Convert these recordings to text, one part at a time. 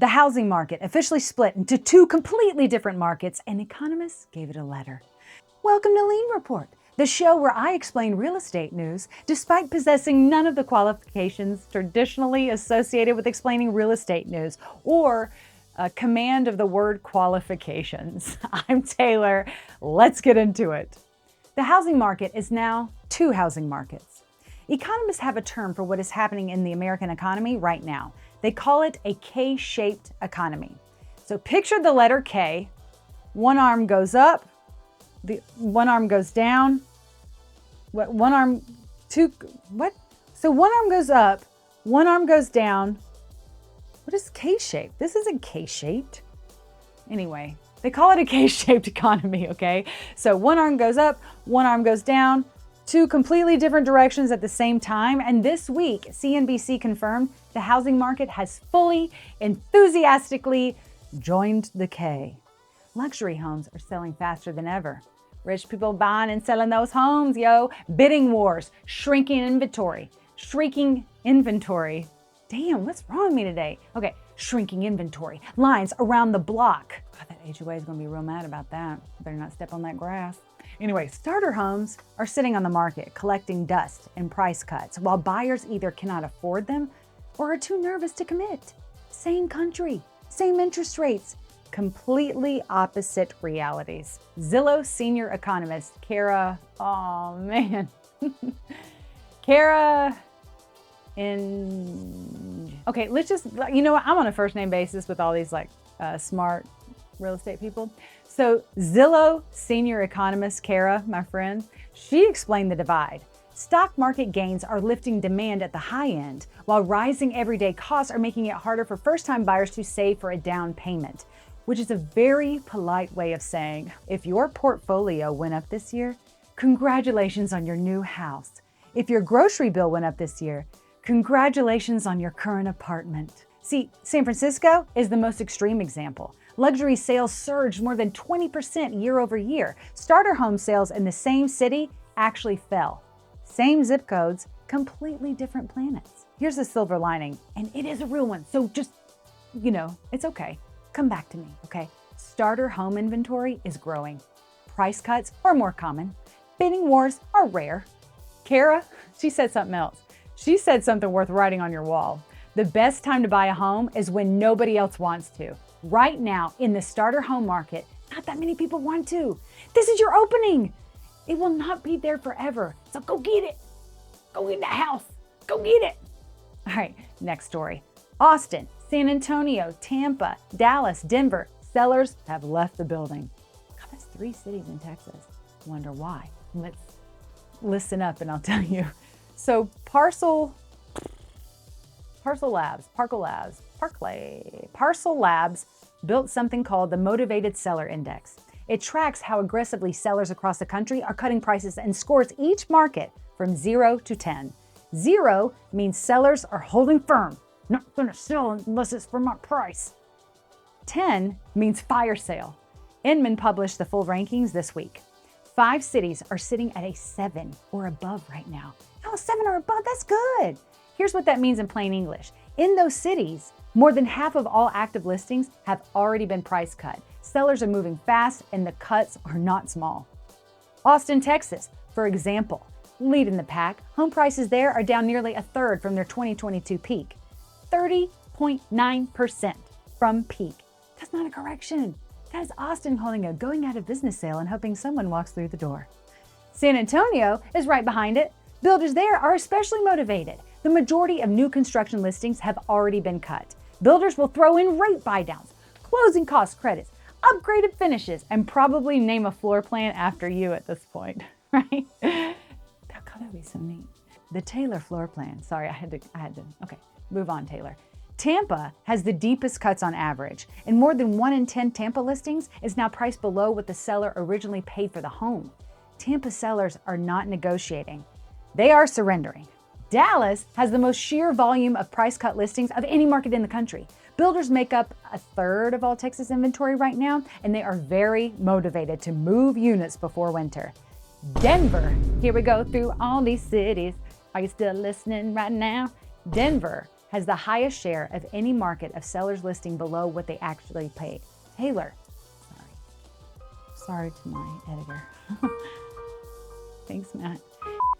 The housing market officially split into two completely different markets, and economists gave it a letter. Welcome to Lien Report, the show where I explain real estate news despite possessing none of the qualifications traditionally associated with explaining real estate news or command of the word qualifications. I'm Taylor. Let's get into it. The housing market is now two housing markets. Economists have a term for what is happening in the American economy right now. They call it a K-shaped economy. So picture the letter K. One arm goes up, one arm goes down. So one arm goes up, one arm goes down. What is K-shaped? This isn't K-shaped. Anyway, they call it a K-shaped economy, okay? So one arm goes up, one arm goes down, two completely different directions at the same time. And this week, CNBC confirmed the housing market has fully, enthusiastically joined the K. Luxury homes are selling faster than ever. Rich people buying and selling those homes, yo. Bidding wars, shrinking inventory. Damn, what's wrong with me today? Okay, shrinking inventory. Lines around the block. God, that HOA is gonna be real mad about that. Better not step on that grass. Anyway, starter homes are sitting on the market, collecting dust and price cuts, while buyers either cannot afford them or are too nervous to commit. Same country, same interest rates, completely opposite realities. Zillow senior economist, Kara, okay, let's just, you know what? I'm on a first name basis with all these smart real estate people. So Zillow senior economist, Kara, my friend, she explained the divide. Stock market gains are lifting demand at the high end, while rising everyday costs are making it harder for first-time buyers to save for a down payment, which is a very polite way of saying, if your portfolio went up this year, congratulations on your new house. If your grocery bill went up this year, congratulations on your current apartment. See, San Francisco is the most extreme example. Luxury sales surged more than 20% year over year. Starter home sales in the same city actually fell. Same zip codes, completely different planets. Here's the silver lining, and it is a real one, so just, it's okay. Come back to me, okay? Starter home inventory is growing. Price cuts are more common. Bidding wars are rare. Kara, she said something else. She said something worth writing on your wall. The best time to buy a home is when nobody else wants to. Right now, in the starter home market, not that many people want to. This is your opening. It will not be there forever. So go get it. Go get the house. Go get it. All right, next story. Austin, San Antonio, Tampa, Dallas, Denver. Sellers have left the building. God, that's 3 cities in Texas. Wonder why. Let's listen up and I'll tell you. So Parcel Labs built something called the Motivated Seller Index. It tracks how aggressively sellers across the country are cutting prices and scores each market from 0 to 10. 0 means sellers are holding firm, not gonna sell unless it's for my price. 10 means fire sale. Inman published the full rankings this week. 5 cities are sitting at a 7 or above right now. Oh, 7 or above, that's good. Here's what that means in plain English. In those cities, more than half of all active listings have already been price cut. Sellers are moving fast and the cuts are not small. Austin, Texas, for example, leading the pack. Home prices there are down nearly a third from their 2022 peak. 30.9% from peak. That's not a correction. That is Austin holding a going out of business sale and hoping someone walks through the door. San Antonio is right behind it. Builders there are especially motivated. The majority of new construction listings have already been cut. Builders will throw in rate buydowns, closing cost credits, upgraded finishes, and probably name a floor plan after you at this point, right? That'd be so neat. The Taylor floor plan. Sorry, I had to, okay, move on, Taylor. Tampa has the deepest cuts on average, and more than 1 in 10 Tampa listings is now priced below what the seller originally paid for the home. Tampa sellers are not negotiating. They are surrendering. Dallas has the most sheer volume of price cut listings of any market in the country. Builders make up a third of all Texas inventory right now, and they are very motivated to move units before winter. Denver, here we go through all these cities. Are you still listening right now? Denver has the highest share of any market of sellers listing below what they actually paid. Taylor, sorry to my editor. Thanks, Matt.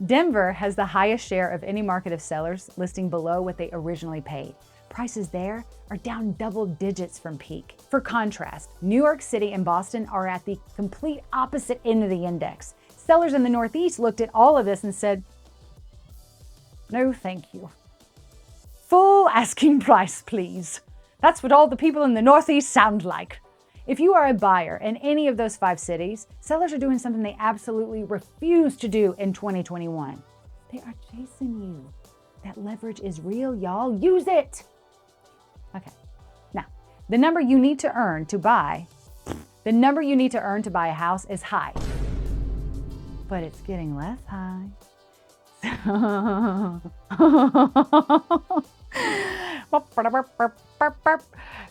Denver has the highest share of any market of sellers listing below what they originally paid. Prices there are down double digits from peak. For contrast, New York City and Boston are at the complete opposite end of the index. Sellers in the Northeast looked at all of this and said, no, thank you. Full asking price, please. That's what all the people in the Northeast sound like. If you are a buyer in any of those 5 cities, sellers are doing something they absolutely refuse to do in 2021. They are chasing you. That leverage is real, y'all. Use it. Okay. Now, the number you need to earn to buy a house is high, but it's getting less high.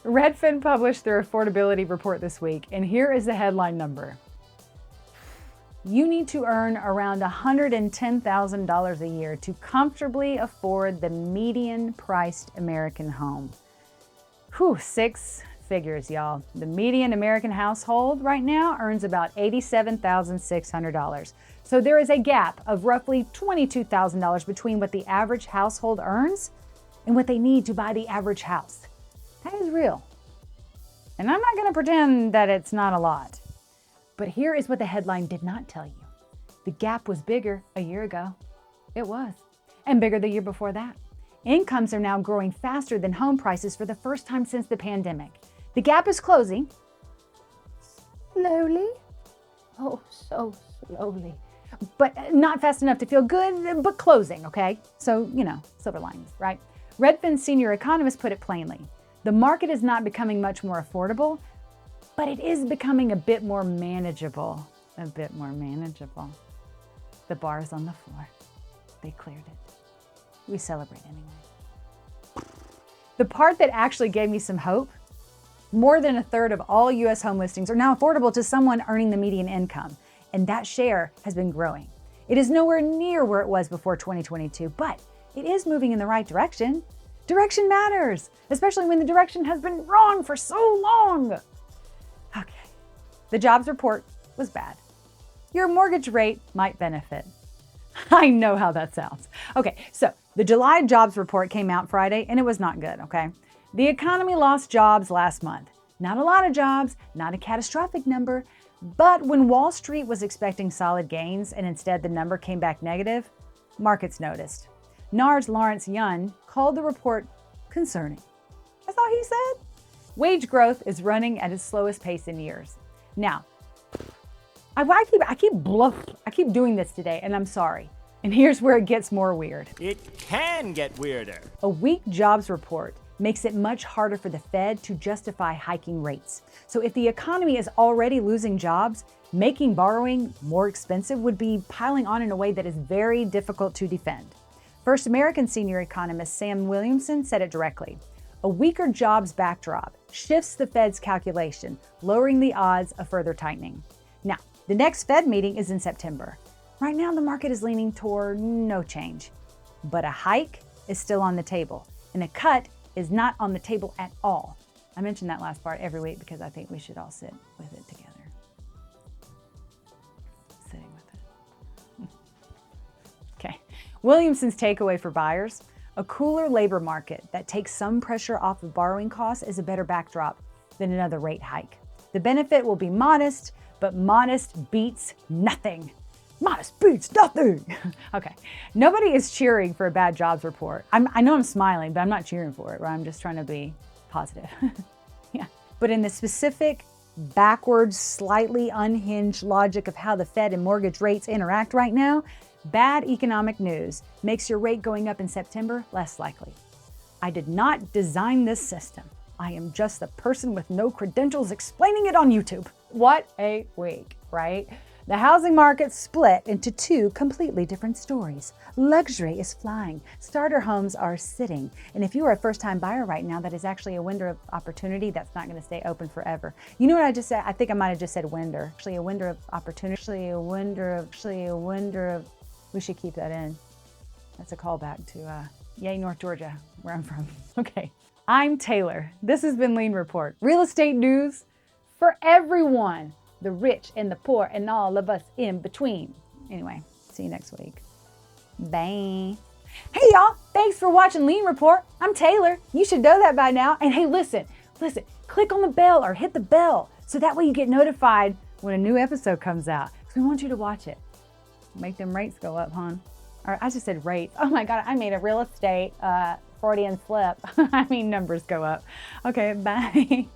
Redfin published their affordability report this week, and here is the headline number. You need to earn around $110,000 a year to comfortably afford the median-priced American home. 6 figures, y'all. The median American household right now earns about $87,600. So there is a gap of roughly $22,000 between what the average household earns and what they need to buy the average house. That is real. And I'm not going to pretend that it's not a lot. But here is what the headline did not tell you. The gap was bigger a year ago. It was. And bigger the year before that. Incomes are now growing faster than home prices for the first time since the pandemic. The gap is closing. Slowly. Oh, so slowly. But not fast enough to feel good, but closing, okay? So, silver linings, right? Redfin's senior economist put it plainly. The market is not becoming much more affordable, but it is becoming a bit more manageable. A bit more manageable. The bar's on the floor. They cleared it. We celebrate anyway. The part that actually gave me some hope, more than a third of all U.S. home listings are now affordable to someone earning the median income, and that share has been growing. It is nowhere near where it was before 2022, but it is moving in the right direction. Direction matters, especially when the direction has been wrong for so long. Okay, the jobs report was bad. Your mortgage rate might benefit. I know how that sounds. Okay, so the July jobs report came out Friday and it was not good, okay? The economy lost jobs last month. Not a lot of jobs, not a catastrophic number, but when Wall Street was expecting solid gains and instead the number came back negative, markets noticed. NAR's Lawrence Yun called the report concerning. That's all he said. Wage growth is running at its slowest pace in years. Now, I keep doing this today, and I'm sorry. And here's where it gets more weird. It can get weirder. A weak jobs report makes it much harder for the Fed to justify hiking rates. So if the economy is already losing jobs, making borrowing more expensive would be piling on in a way that is very difficult to defend. First American senior economist Sam Williamson said it directly. A weaker jobs backdrop shifts the Fed's calculation, lowering the odds of further tightening. Now, the next Fed meeting is in September. Right now, the market is leaning toward no change, but a hike is still on the table, and a cut is not on the table at all. I mention that last part every week because I think we should all sit with it together. Sitting with it. Okay. Williamson's takeaway for buyers: a cooler labor market that takes some pressure off of borrowing costs is a better backdrop than another rate hike. The benefit will be modest, but modest beats nothing. Modest beats nothing. Okay. Nobody is cheering for a bad jobs report. I know I'm smiling, but I'm not cheering for it, right? I'm just trying to be positive. Yeah. But in the specific, backwards, slightly unhinged logic of how the Fed and mortgage rates interact right now, bad economic news makes your rate going up in September less likely. I did not design this system. I am just the person with no credentials explaining it on YouTube. What a week, right? The housing market split into 2 completely different stories. Luxury is flying. Starter homes are sitting. And if you are a first-time buyer right now, that is actually a window of opportunity that's not going to stay open forever. You know what I just said? I think I might have just said window. Actually, a window of opportunity. We should keep that in. That's a callback to Yay, North Georgia, where I'm from. Okay, I'm Taylor. This has been Lien Report. Real estate news for everyone, the rich and the poor and all of us in between. Anyway, see you next week. Bye. Hey y'all, thanks for watching Lien Report. I'm Taylor. You should know that by now. And hey, listen, click on the bell or hit the bell so that way you get notified when a new episode comes out. Because we want you to watch it. Make them rates go up, hon. Or I just said rates. Oh my God, I made a real estate Freudian slip. I mean, numbers go up. Okay, bye.